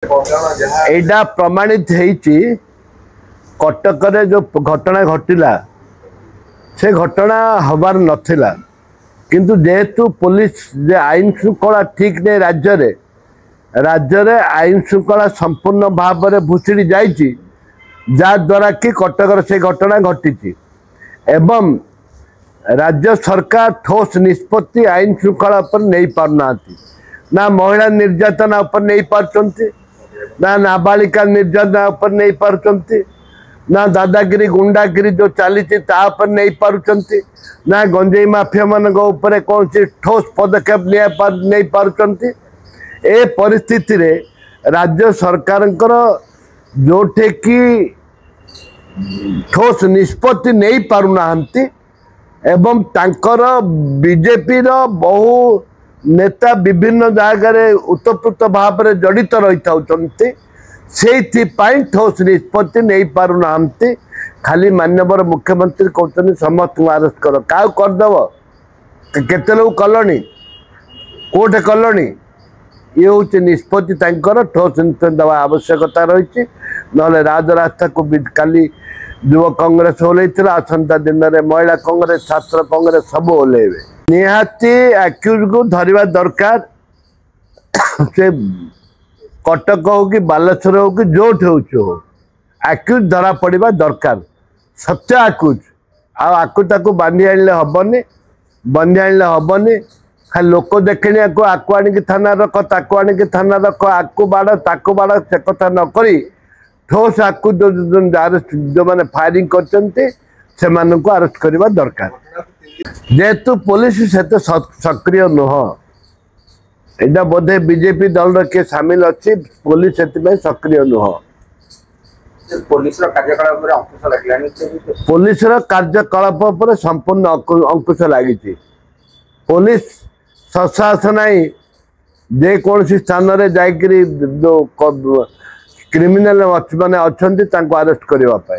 एटा प्रमाणित होईची कटक रे जो घटना घटिला से घटना हबार नथिला किंतु जेहेतु पुलिस जे आईन श्रृंखला ठीक नहीं राज्य रे आईन श्रृंखला संपूर्ण भाव में भुसुड़ी जाइए द्वारा कि कटक से घटना घटी एवं राज्य सरकार ठोस निष्पत्ति आईन श्रृंखला पर नहीं पारना ना महिला निर्यातना पर नहीं पार्टी ना नाबालिका निर्यातना पर नहीं पार्टी ना दादागिरी गुंडागिरी जो चली नहीं पार्टी ना गंजेई माफिया मान कौन ठोस पदक्षेप नहीं पार्टी ए परिस्थिति रे राज्य सरकार जोठे कि ठोस निष्पत्ति नहीं पारुना एवं तांकर बीजेपी रो बहु नेता विभिन्न जगार उत्तप्रोत भाव में जड़ित रही से ठोस निष्पत्ति नहीं पारुना खाली माननीय मुख्यमंत्री कहते समस्त अरेस्ट कर क्या करदेव केते लोग कलनी कोठे कलनी ये हूँ निष्पत्ति ठोस निष्पत्ति देवा आवश्यकता रही ना राजरास्ता को काली युव कांग्रेस ओल्ला आसंता दिन में महिला कांग्रेस छात्र कांग्रेस सब ओल्लैबे निहाती एक्यूज को धरवा दरकार से कटक हो कि बालेश्वर हो कि जोठ हो एक्यूज धरा पड़ा दरकार सत्य आकुज आकु बांधी आने हेनी खाली लोक देखने आकु आनिक थाना रख ताकू आनिक थाना रख आकु बाड़ ताकू बाड़ से कथा नक ठोस आकु जो मैंने फायरिंग कर अरेस्ट करवा दरकार जेहेतु पुलिस से सक्रिय नुह यहाँ बोधे बीजेपी दल किए सामिल अच्छी पुलिस से सक्रिय नुह पुलिस कार्यकलाप संपूर्ण अंकुश लगी पुलिस प्रशासन जेकोसी स्थान में जाकि जो क्रिमिनाल माने अच्छा अरेस्ट करने।